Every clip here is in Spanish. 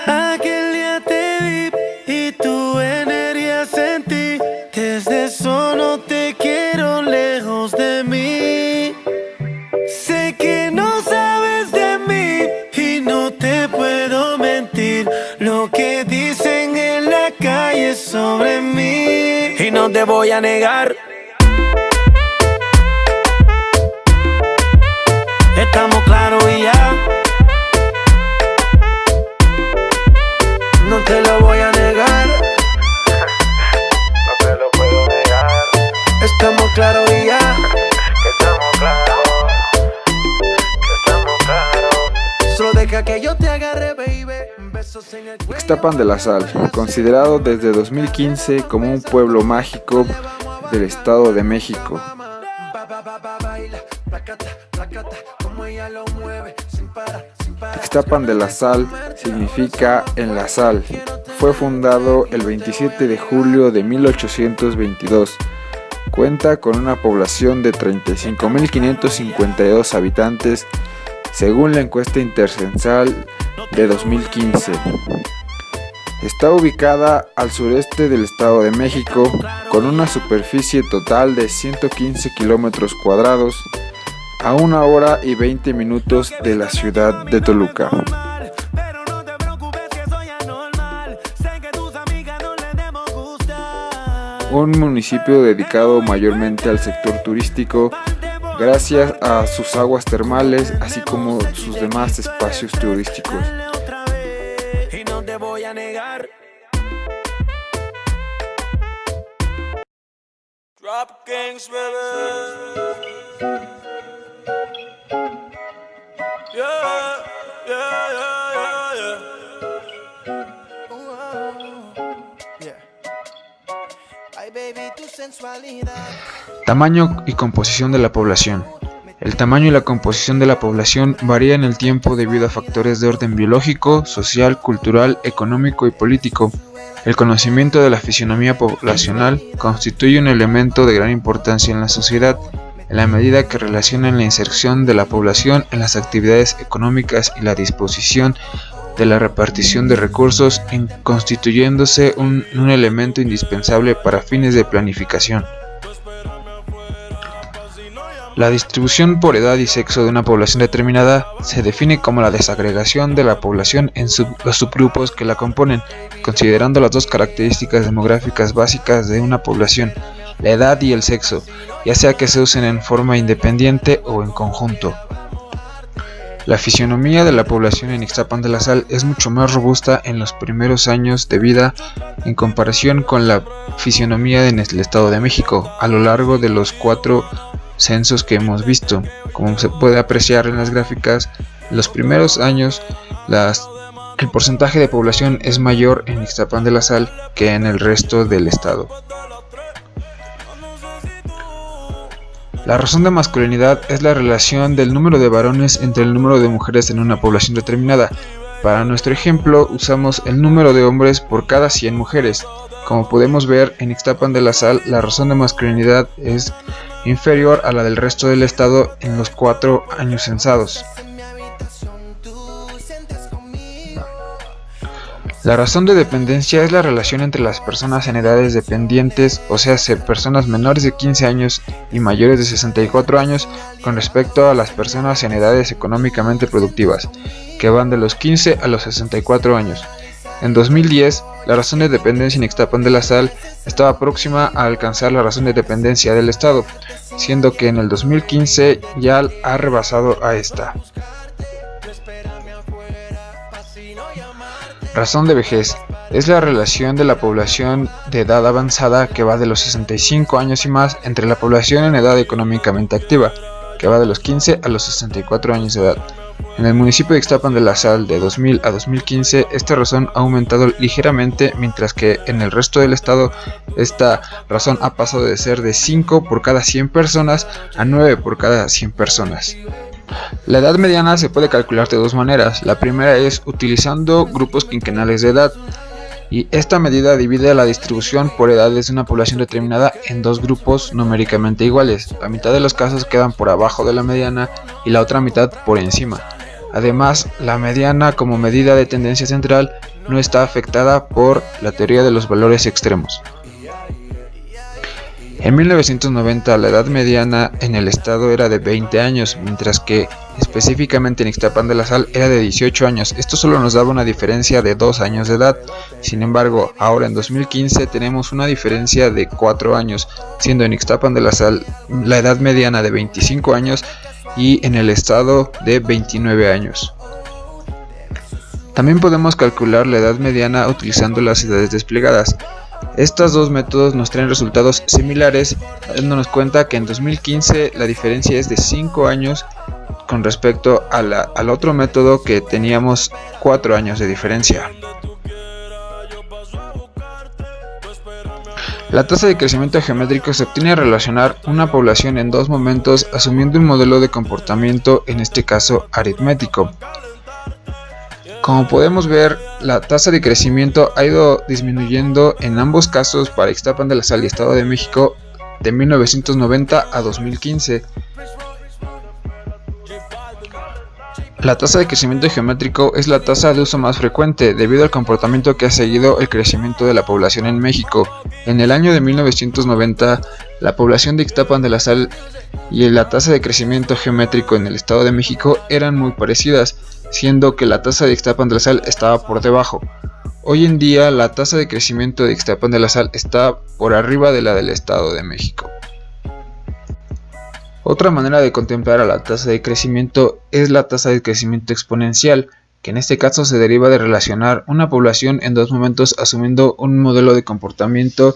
Aquel día te vi y tu energía sentí. Desde eso no te quiero lejos de mí. Sé que no sabes de mí y no te puedo mentir. Lo que dicen en la calle sobre mí y no te voy a negar. Estamos claros y ya. No te lo voy a negar. No te lo puedo negar. Estamos claros y ya. Que estamos claros. Que estamos claros. Solo deja que yo te agarre, baby. Besos en el cuello. Ixtapan de la Sal, considerado desde 2015 como un pueblo mágico del Estado de México. Ixtapan de la Sal significa en la sal. Fue fundado el 27 de julio de 1822. Cuenta con una población de 35.552 habitantes según la encuesta intercensal de 2015. Está ubicada al sureste del Estado de México con una superficie total de 115 kilómetros cuadrados a 1 hora y 20 minutos de la ciudad de Toluca. Un municipio dedicado mayormente al sector turístico gracias a sus aguas termales así como sus demás espacios turísticos. Y no te voy a negar. Drop Kings, baby. Yeah, yeah, yeah, yeah. Ay, baby, tu sensualidad. Tamaño y composición de la población. El tamaño y la composición de la población varía en el tiempo debido a factores de orden biológico, social, cultural, económico y político. El conocimiento de la fisionomía poblacional constituye un elemento de gran importancia en la sociedad, en la medida que relaciona la inserción de la población en las actividades económicas y la disposición de la repartición de recursos, constituyéndose un elemento indispensable para fines de planificación. La distribución por edad y sexo de una población determinada se define como la desagregación de la población en los subgrupos que la componen, considerando las dos características demográficas básicas de una población, la edad y el sexo, ya sea que se usen en forma independiente o en conjunto. La fisionomía de la población en Ixtapan de la Sal es mucho más robusta en los primeros años de vida en comparación con la fisionomía en el Estado de México a lo largo de los 4 censos que hemos visto. Como se puede apreciar en las gráficas, en los primeros años el porcentaje de población es mayor en Ixtapan de la Sal que en el resto del estado. La razón de masculinidad es la relación del número de varones entre el número de mujeres en una población determinada. Para nuestro ejemplo usamos el número de hombres por cada 100 mujeres. Como podemos ver, en Ixtapan de la Sal la razón de masculinidad es inferior a la del resto del estado en los 4 años censados. La razón de dependencia es la relación entre las personas en edades dependientes, o sea, personas menores de 15 años y mayores de 64 años con respecto a las personas en edades económicamente productivas, que van de los 15 a los 64 años. En 2010, la razón de dependencia en Ixtapan de la Sal estaba próxima a alcanzar la razón de dependencia del Estado, siendo que en el 2015 ya ha rebasado a esta. Razón de vejez es la relación de la población de edad avanzada que va de los 65 años y más entre la población en edad económicamente activa, que va de los 15 a los 64 años de edad. En el municipio de Ixtapan de la Sal de 2000 a 2015 esta razón ha aumentado ligeramente, mientras que en el resto del estado esta razón ha pasado de ser de 5 por cada 100 personas a 9 por cada 100 personas. La edad mediana se puede calcular de dos maneras. La primera es utilizando grupos quinquenales de edad, y esta medida divide la distribución por edades de una población determinada en dos grupos numéricamente iguales. La mitad de los casos quedan por abajo de la mediana y la otra mitad por encima. Además, la mediana como medida de tendencia central no está afectada por la teoría de los valores extremos. En 1990 la edad mediana en el estado era de 20 años, mientras que específicamente en Ixtapan de la Sal era de 18 años. Esto solo nos daba una diferencia de 2 años de edad. Sin embargo, ahora en 2015 tenemos una diferencia de 4 años, siendo en Ixtapan de la Sal la edad mediana de 25 años y en el estado de 29 años. También podemos calcular la edad mediana utilizando las edades desplegadas. Estos dos métodos nos traen resultados similares, dándonos cuenta que en 2015 la diferencia es de 5 años con respecto al otro método que teníamos 4 años de diferencia. La tasa de crecimiento geométrico se obtiene al relacionar una población en dos momentos asumiendo un modelo de comportamiento, en este caso aritmético. Como podemos ver, la tasa de crecimiento ha ido disminuyendo en ambos casos para Ixtapan de la Sal y Estado de México de 1990 a 2015. La tasa de crecimiento geométrico es la tasa de uso más frecuente debido al comportamiento que ha seguido el crecimiento de la población en México. En el año de 1990, la población de Ixtapan de la Sal y la tasa de crecimiento geométrico en el Estado de México eran muy parecidas, siendo que la tasa de Ixtapan de la Sal estaba por debajo. Hoy en día la tasa de crecimiento de Ixtapan de la Sal está por arriba de la del Estado de México. Otra manera de contemplar a la tasa de crecimiento es la tasa de crecimiento exponencial, que en este caso se deriva de relacionar una población en dos momentos asumiendo un modelo de comportamiento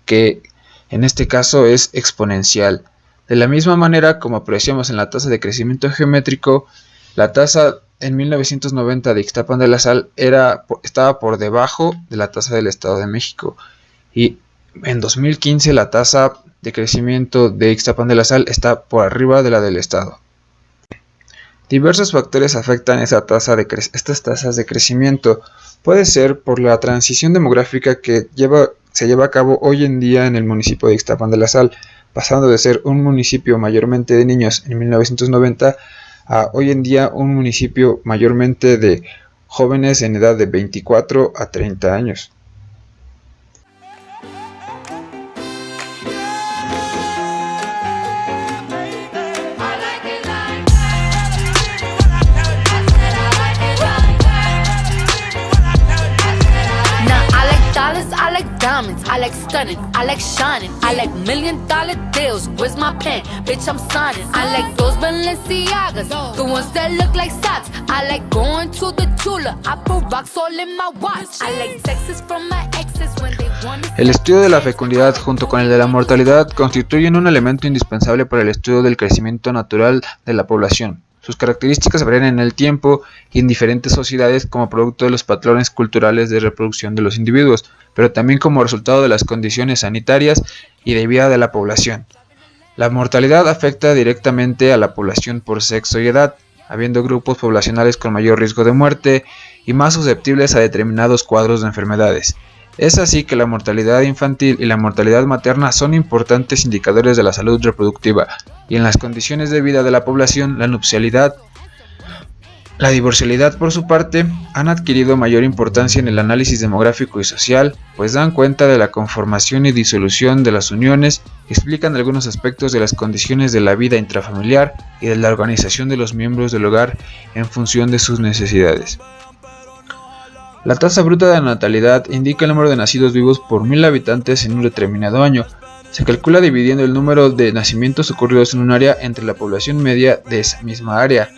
que en este caso es exponencial. De la misma manera como apreciamos en la tasa de crecimiento geométrico, la tasa en 1990 de Ixtapan de la Sal estaba por debajo de la tasa del Estado de México, y en 2015 la tasa de crecimiento de Ixtapan de la Sal está por arriba de la del Estado. Diversos factores afectan estas tasas de crecimiento. Puede ser por la transición demográfica que se lleva a cabo hoy en día en el municipio de Ixtapan de la Sal, pasando de ser un municipio mayormente de niños en 1990 a hoy en día un municipio mayormente de jóvenes en edad de 24 a 30 años. I like diamonds, I like stunning, I like shining, I like $1,000,000 deals. Where's my pen? Bitch, I'm signing. I like those Balenciagas, the ones that look like socks. I like going to the Tula, I put rocks all in my watch. I like texts from my exes when they want. El estudio de la fecundidad junto con el de la mortalidad constituyen un elemento indispensable para el estudio del crecimiento natural de la población. Sus características varían en el tiempo y en diferentes sociedades como producto de los patrones culturales de reproducción de los individuos, pero también como resultado de las condiciones sanitarias y de vida de la población. La mortalidad afecta directamente a la población por sexo y edad, habiendo grupos poblacionales con mayor riesgo de muerte y más susceptibles a determinados cuadros de enfermedades. Es así que la mortalidad infantil y la mortalidad materna son importantes indicadores de la salud reproductiva, y en las condiciones de vida de la población, la nupcialidad, la divorcialidad por su parte, han adquirido mayor importancia en el análisis demográfico y social, pues dan cuenta de la conformación y disolución de las uniones, explican algunos aspectos de las condiciones de la vida intrafamiliar y de la organización de los miembros del hogar en función de sus necesidades. La tasa bruta de natalidad indica el número de nacidos vivos por 1000 habitantes en un determinado año. Se calcula dividiendo el número de nacimientos ocurridos en un área entre la población media de esa misma área.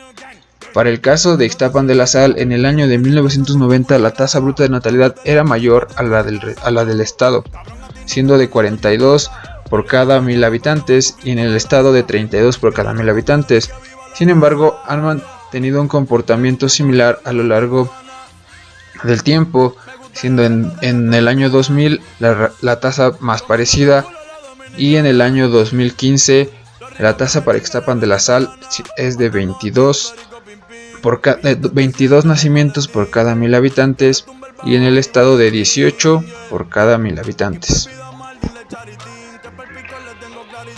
Para el caso de Ixtapan de la Sal, en el año de 1990 la tasa bruta de natalidad era mayor a la del estado, siendo de 42 por cada 1000 habitantes y en el estado de 32 por cada 1000 habitantes. Sin embargo, han mantenido un comportamiento similar a lo largo del tiempo, siendo en el año 2000 la tasa más parecida, y en el año 2015 la tasa para Ixtapan de la Sal es de 22 nacimientos por cada 1000 habitantes y en el estado de 18 por cada 1000 habitantes.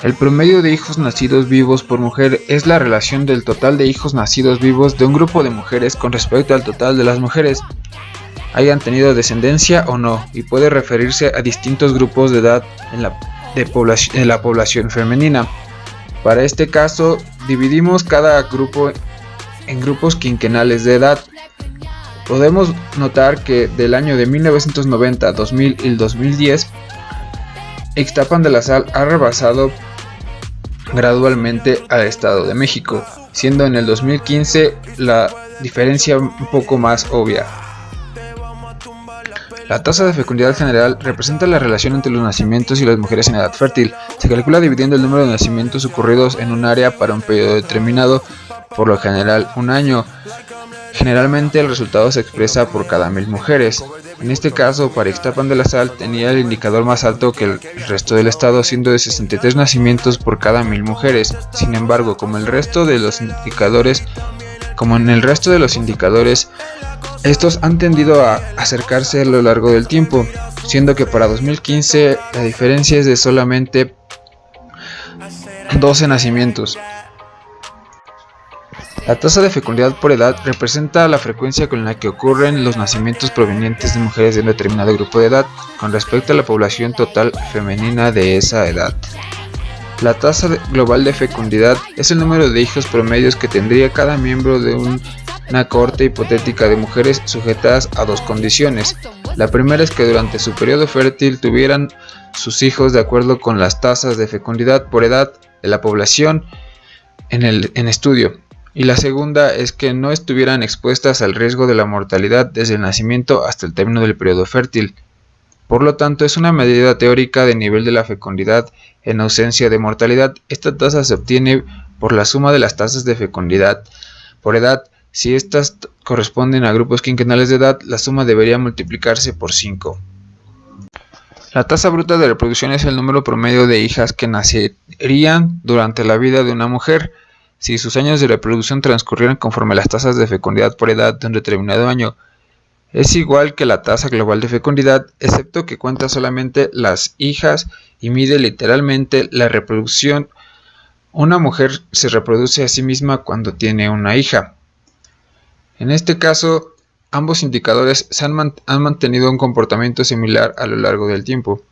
El promedio de hijos nacidos vivos por mujer es la relación del total de hijos nacidos vivos de un grupo de mujeres con respecto al total de las mujeres, hayan tenido descendencia o no, y puede referirse a distintos grupos de edad en la población femenina. Para este caso, dividimos cada grupo en grupos quinquenales de edad. Podemos notar que del año de 1990, 2000 y el 2010, Ixtapan de la Sal ha rebasado gradualmente al Estado de México, siendo en el 2015 la diferencia un poco más obvia. La tasa de fecundidad general representa la relación entre los nacimientos y las mujeres en edad fértil. Se calcula dividiendo el número de nacimientos ocurridos en un área para un periodo determinado, por lo general un año. Generalmente el resultado se expresa por cada 1000 mujeres. En este caso, para Ixtapan de la Sal tenía el indicador más alto que el resto del estado, siendo de 63 nacimientos por cada 1000 mujeres. Sin embargo, como en el resto de los indicadores, estos han tendido a acercarse a lo largo del tiempo, siendo que para 2015 la diferencia es de solamente 12 nacimientos. La tasa de fecundidad por edad representa la frecuencia con la que ocurren los nacimientos provenientes de mujeres de un determinado grupo de edad con respecto a la población total femenina de esa edad. La tasa global de fecundidad es el número de hijos promedios que tendría cada miembro de una cohorte hipotética de mujeres sujetas a dos condiciones. La primera es que durante su periodo fértil tuvieran sus hijos de acuerdo con las tasas de fecundidad por edad de la población en estudio. Y la segunda es que no estuvieran expuestas al riesgo de la mortalidad desde el nacimiento hasta el término del periodo fértil. Por lo tanto, es una medida teórica de nivel de la fecundidad en ausencia de mortalidad. Esta tasa se obtiene por la suma de las tasas de fecundidad por edad. Si estas corresponden a grupos quinquenales de edad, la suma debería multiplicarse por 5. La tasa bruta de reproducción es el número promedio de hijas que nacerían durante la vida de una mujer, si sus años de reproducción transcurrieran conforme a las tasas de fecundidad por edad de un determinado año. Es igual que la tasa global de fecundidad, excepto que cuenta solamente las hijas y mide literalmente la reproducción. Una mujer se reproduce a sí misma cuando tiene una hija. En este caso, ambos indicadores han mantenido un comportamiento similar a lo largo del tiempo.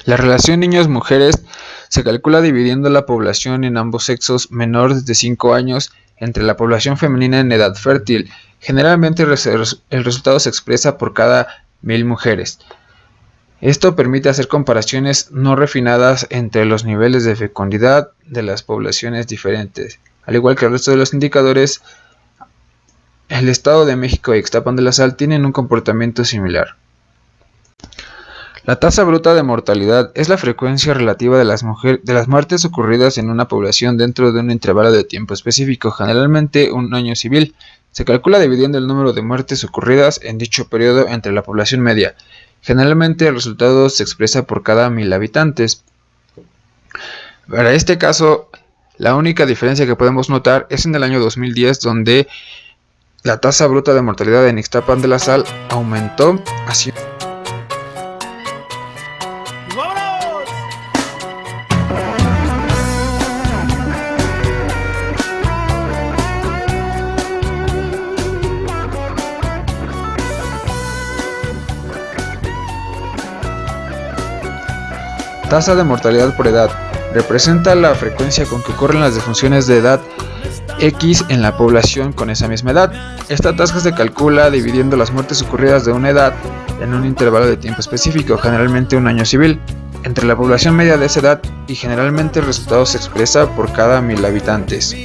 La relación niños-mujeres se calcula dividiendo la población en ambos sexos menores de 5 años entre la población femenina en edad fértil. Generalmente el resultado se expresa por cada 1000 mujeres. Esto permite hacer comparaciones no refinadas entre los niveles de fecundidad de las poblaciones diferentes. Al igual que el resto de los indicadores, el Estado de México y Ixtapan de la Sal tienen un comportamiento similar. La tasa bruta de mortalidad es la frecuencia relativa de las muertes ocurridas en una población dentro de un intervalo de tiempo específico, generalmente un año civil. Se calcula dividiendo el número de muertes ocurridas en dicho periodo entre la población media. Generalmente el resultado se expresa por cada 1000 habitantes. Para este caso, la única diferencia que podemos notar es en el año 2010, donde la tasa bruta de mortalidad en Ixtapan de la Sal aumentó hacia tasa de mortalidad por edad. Representa la frecuencia con que ocurren las defunciones de edad X en la población con esa misma edad. Esta tasa se calcula dividiendo las muertes ocurridas de una edad en un intervalo de tiempo específico, generalmente un año civil, entre la población media de esa edad, y generalmente el resultado se expresa por cada 1000 habitantes.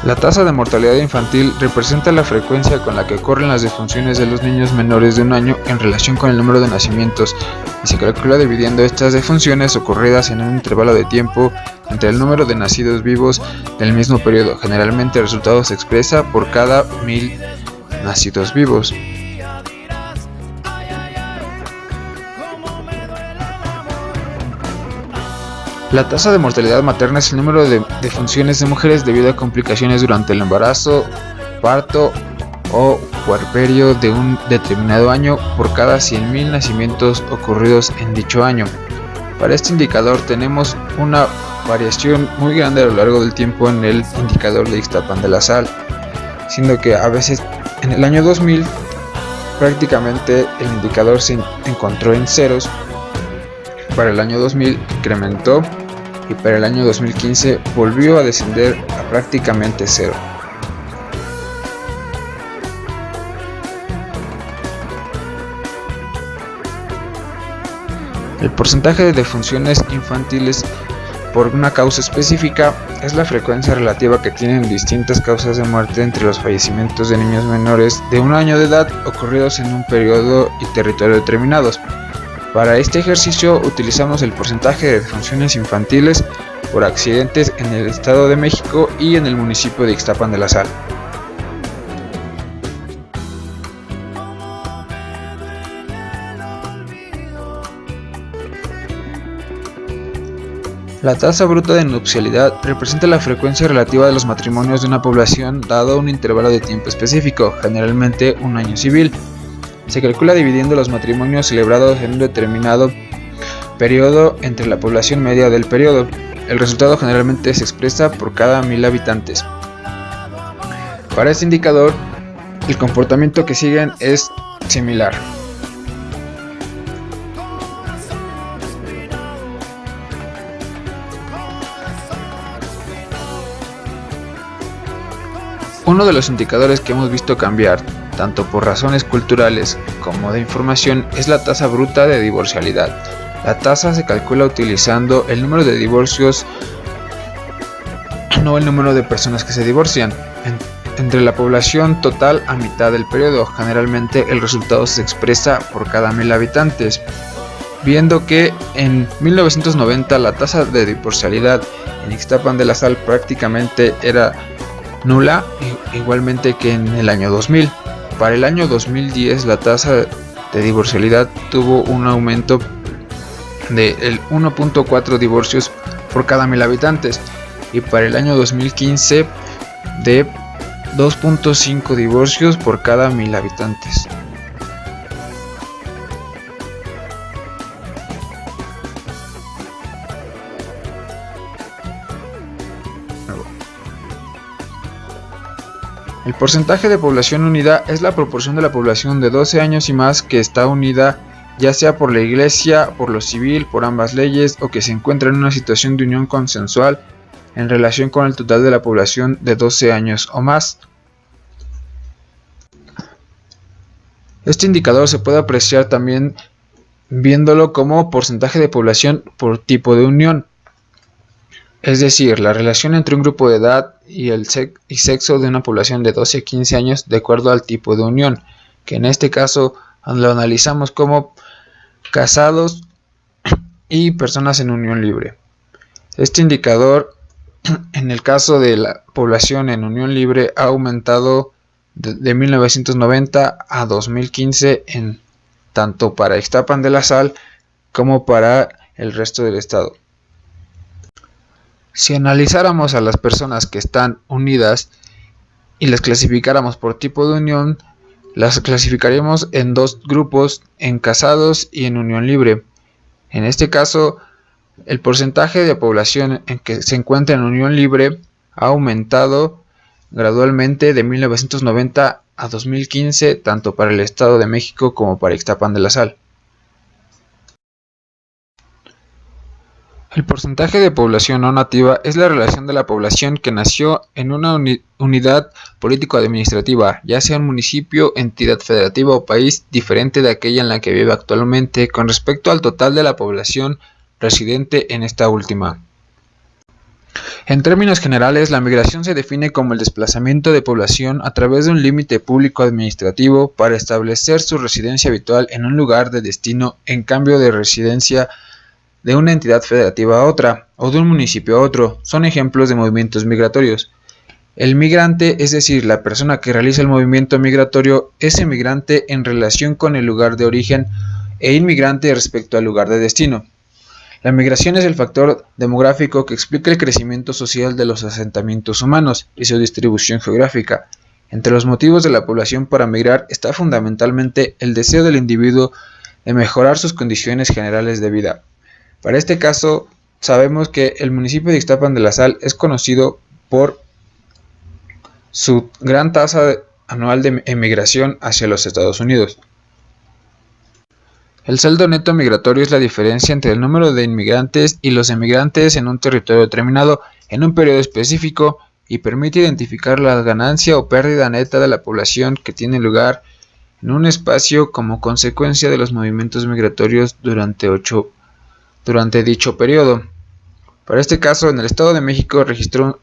La tasa de mortalidad infantil representa la frecuencia con la que ocurren las defunciones de los niños menores de un año en relación con el número de nacimientos y se calcula dividiendo estas defunciones ocurridas en un intervalo de tiempo entre el número de nacidos vivos del mismo periodo. Generalmente el resultado se expresa por cada 1000 nacidos vivos. La tasa de mortalidad materna es el número de defunciones de mujeres debido a complicaciones durante el embarazo, parto o puerperio de un determinado año por cada 100.000 nacimientos ocurridos en dicho año. Para este indicador tenemos una variación muy grande a lo largo del tiempo en el indicador de Ixtapan de la Sal, siendo que a veces en el año 2000 prácticamente el indicador se encontró en ceros, para el año 2000 incrementó y para el año 2015 volvió a descender a prácticamente cero. El porcentaje de defunciones infantiles por una causa específica es la frecuencia relativa que tienen distintas causas de muerte entre los fallecimientos de niños menores de un año de edad ocurridos en un periodo y territorio determinados. Para este ejercicio utilizamos el porcentaje de defunciones infantiles por accidentes en el Estado de México y en el municipio de Ixtapan de la Sal. La tasa bruta de nupcialidad representa la frecuencia relativa de los matrimonios de una población dado un intervalo de tiempo específico, generalmente un año civil. Se calcula dividiendo los matrimonios celebrados en un determinado periodo entre la población media del periodo. El resultado generalmente se expresa por cada 1000 habitantes. Para este indicador, el comportamiento que siguen es similar. Uno de los indicadores que hemos visto cambiar, tanto por razones culturales como de información, es la tasa bruta de divorcialidad. La tasa se calcula utilizando el número de divorcios, no el número de personas que se divorcian, entre la población total a mitad del periodo. Generalmente el resultado se expresa por cada 1000 habitantes. Viendo que en 1990 la tasa de divorcialidad en Ixtapan de la Sal prácticamente era nula, igualmente que en el año 2000. Para el año 2010 la tasa de divorcialidad tuvo un aumento de 1.4 divorcios por cada 1000 habitantes y para el año 2015 de 2.5 divorcios por cada 1000 habitantes. El porcentaje de población unida es la proporción de la población de 12 años y más que está unida ya sea por la iglesia, por lo civil, por ambas leyes o que se encuentra en una situación de unión consensual en relación con el total de la población de 12 años o más. Este indicador se puede apreciar también viéndolo como porcentaje de población por tipo de unión. Es decir, la relación entre un grupo de edad y el sexo de una población de 12 a 15 años de acuerdo al tipo de unión, que en este caso lo analizamos como casados y personas en unión libre. Este indicador, en el caso de la población en unión libre, ha aumentado de 1990 a 2015 tanto para Ixtapan de la Sal como para el resto del estado. Si analizáramos a las personas que están unidas y las clasificáramos por tipo de unión, las clasificaríamos en dos grupos, en casados y en unión libre. En este caso, el porcentaje de población en que se encuentra en unión libre ha aumentado gradualmente de 1990 a 2015, tanto para el Estado de México como para Ixtapan de la Sal. El porcentaje de población no nativa es la relación de la población que nació en una unidad político-administrativa, ya sea un municipio, entidad federativa o país diferente de aquella en la que vive actualmente con respecto al total de la población residente en esta última. En términos generales, la migración se define como el desplazamiento de población a través de un límite público administrativo para establecer su residencia habitual en un lugar de destino en cambio de residencia de una entidad federativa a otra o de un municipio a otro. Son ejemplos de movimientos migratorios. El migrante, es decir, la persona que realiza el movimiento migratorio, es emigrante en relación con el lugar de origen e inmigrante respecto al lugar de destino. La migración es el factor demográfico que explica el crecimiento social de los asentamientos humanos y su distribución geográfica. Entre los motivos de la población para migrar está fundamentalmente el deseo del individuo de mejorar sus condiciones generales de vida. Para este caso, sabemos que el municipio de Ixtapan de la Sal es conocido por su gran tasa anual de emigración hacia los Estados Unidos. El saldo neto migratorio es la diferencia entre el número de inmigrantes y los emigrantes en un territorio determinado en un periodo específico y permite identificar la ganancia o pérdida neta de la población que tiene lugar en un espacio como consecuencia de los movimientos migratorios durante dicho periodo. Para este caso, en el Estado de México registró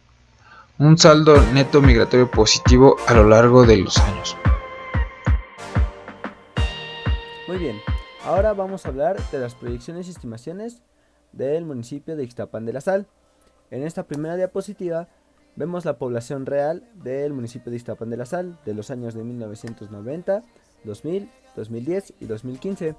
un saldo neto migratorio positivo a lo largo de los años. Muy bien. Ahora vamos a hablar de las proyecciones y estimaciones del municipio de Ixtapan de la Sal. En esta primera diapositiva vemos la población real del municipio de Ixtapan de la Sal de los años de 1990, 2000, 2010 y 2015.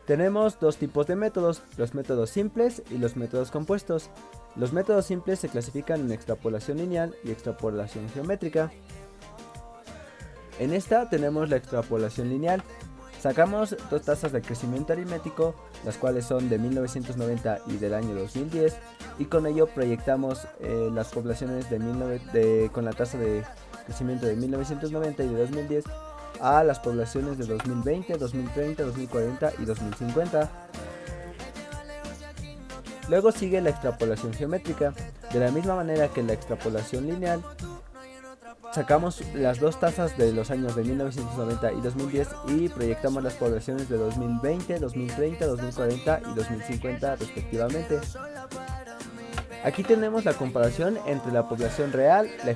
Tenemos dos tipos de métodos, los métodos simples y los métodos compuestos. Los métodos simples se clasifican en extrapolación lineal y extrapolación geométrica. En esta tenemos la extrapolación lineal. Sacamos dos tasas de crecimiento aritmético, las cuales son de 1990 y del año 2010, y con ello proyectamos las poblaciones con la tasa de crecimiento de 1990 y de 2010 a las poblaciones de 2020, 2030, 2040 y 2050. Luego sigue la extrapolación geométrica. De la misma manera que la extrapolación lineal, sacamos las dos tasas de los años de 1990 y 2010 y proyectamos las poblaciones de 2020, 2030, 2040 y 2050 respectivamente. Aquí tenemos la comparación entre la población real, la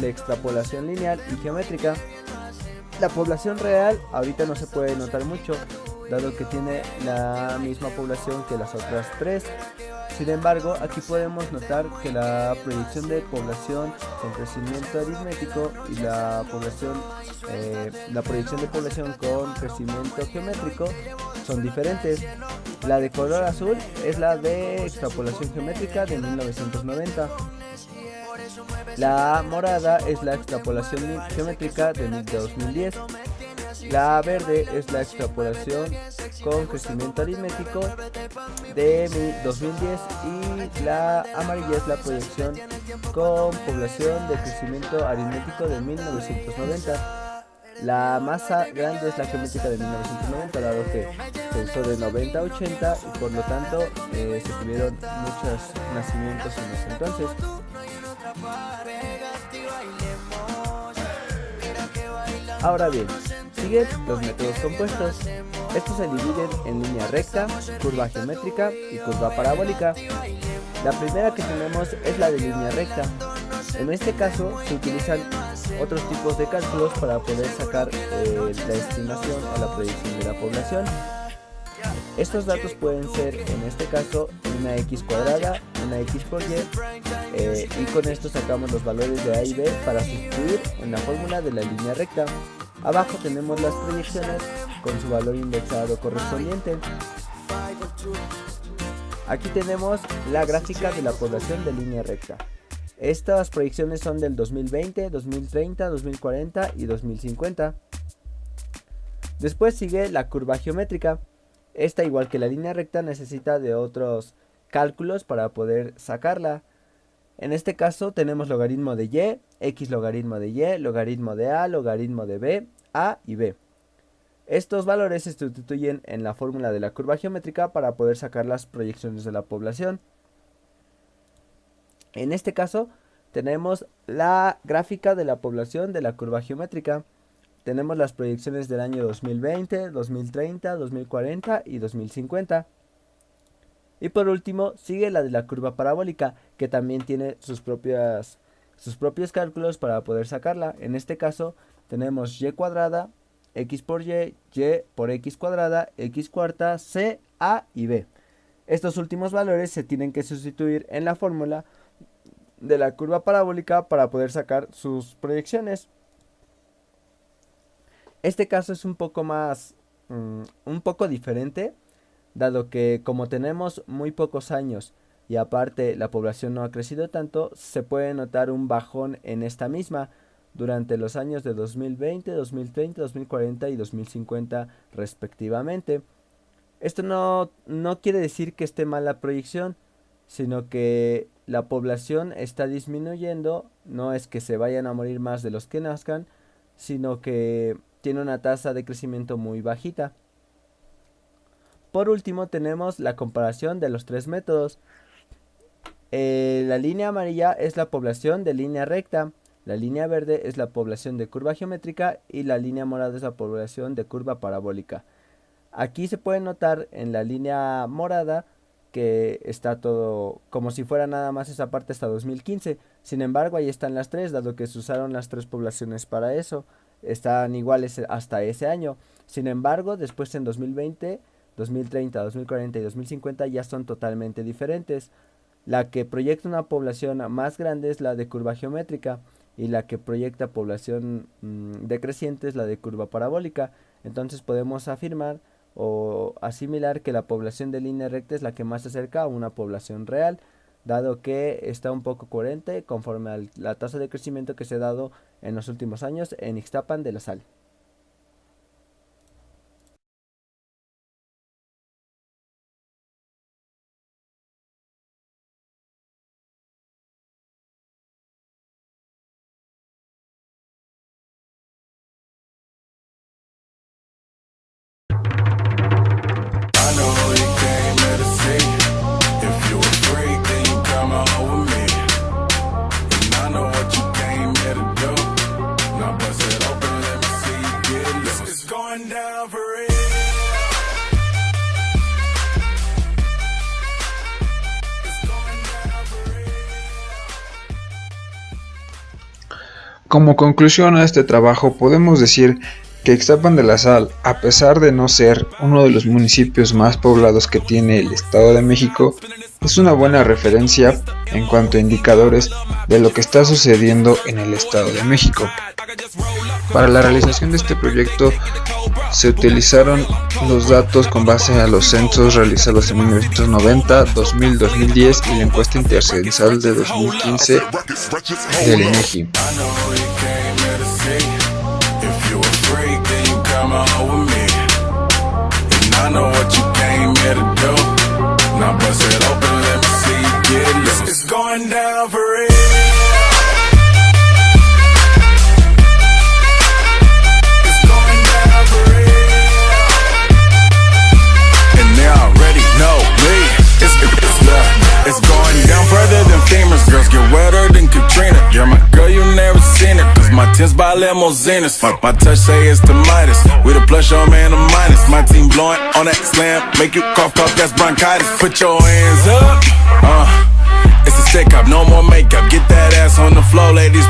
extrapolación lineal y geométrica. La población real ahorita no se puede notar mucho, dado que tiene la misma población que las otras tres. Sin embargo, aquí podemos notar que la proyección de población con crecimiento aritmético y la proyección de población con crecimiento geométrico son diferentes. La de color azul es la de extrapolación geométrica de 1990. La morada es la extrapolación geométrica de 2010. La verde es la extrapolación con crecimiento aritmético de 2010 y la amarilla es la proyección con población de crecimiento aritmético de 1990. La masa grande es la geométrica de 1990, dado que se usó de 90 a 80 y por lo tanto se tuvieron muchos nacimientos en ese entonces. Ahora bien, siguen los métodos compuestos. Estos se dividen en línea recta, curva geométrica y curva parabólica. La primera que tenemos es la de línea recta. En este caso se utilizan otros tipos de cálculos para poder sacar la estimación o la proyección de la población. Estos datos pueden ser, en este caso, una x cuadrada, una x por y, y con esto sacamos los valores de a y b para sustituir en la fórmula de la línea recta. Abajo tenemos las proyecciones con su valor indexado correspondiente. Aquí tenemos la gráfica de la población de línea recta. Estas proyecciones son del 2020, 2030, 2040 y 2050. Después sigue la curva geométrica. Esta, igual que la línea recta, necesita de otros cálculos para poder sacarla. En este caso tenemos logaritmo de y, x logaritmo de y, logaritmo de a, logaritmo de b, a y b. Estos valores se sustituyen en la fórmula de la curva geométrica para poder sacar las proyecciones de la población. En este caso tenemos la gráfica de la población de la curva geométrica. Tenemos las proyecciones del año 2020, 2030, 2040 y 2050. Y por último sigue la de la curva parabólica, que también tiene sus propios cálculos para poder sacarla. En este caso tenemos y cuadrada, x por y por x cuadrada, x cuarta, c, a y b. Estos últimos valores se tienen que sustituir en la fórmula de la curva parabólica para poder sacar sus proyecciones. Este caso es un poco diferente, dado que como tenemos muy pocos años y aparte la población no ha crecido tanto, se puede notar un bajón en esta misma durante los años de 2020, 2030, 2040 y 2050 respectivamente. Esto no quiere decir que esté mal la proyección, sino que la población está disminuyendo. No es que se vayan a morir más de los que nazcan, sino que tiene una tasa de crecimiento muy bajita. Por último tenemos la comparación de los tres métodos. La línea amarilla es la población de línea recta, la línea verde es la población de curva geométrica y la línea morada es la población de curva parabólica. Aquí se puede notar en la línea morada que está todo como si fuera nada más esa parte hasta 2015. Sin embargo, ahí están las tres, dado que se usaron las tres poblaciones para eso. Están iguales hasta ese año. Sin embargo, después en 2020, 2030, 2040 y 2050 ya son totalmente diferentes. La que proyecta una población más grande es la de curva geométrica y la que proyecta población decreciente es la de curva parabólica. Entonces podemos afirmar o asimilar que la población de línea recta es la que más se acerca a una población real, dado que está un poco coherente conforme a la tasa de crecimiento que se ha dado en los últimos años en Ixtapan de la Sal. Como conclusión a este trabajo podemos decir que Ixtapan de la Sal, a pesar de no ser uno de los municipios más poblados que tiene el Estado de México, es una buena referencia en cuanto a indicadores de lo que está sucediendo en el Estado de México. Para la realización de este proyecto se utilizaron los datos con base a los censos realizados en 1990, 2000, 2010 y la encuesta intercensal de 2015 del INEGI. It's going down further than famous. Girls get wetter than Katrina. You're my girl, you never seen it. Cause my tins by limousines. My touch say it's the Midas. We the plus, your man a minus. My team blowing on that slam. Make you cough, that's bronchitis. Put your hands up. It's a stick up, no more makeup. Get that ass on the floor, ladies.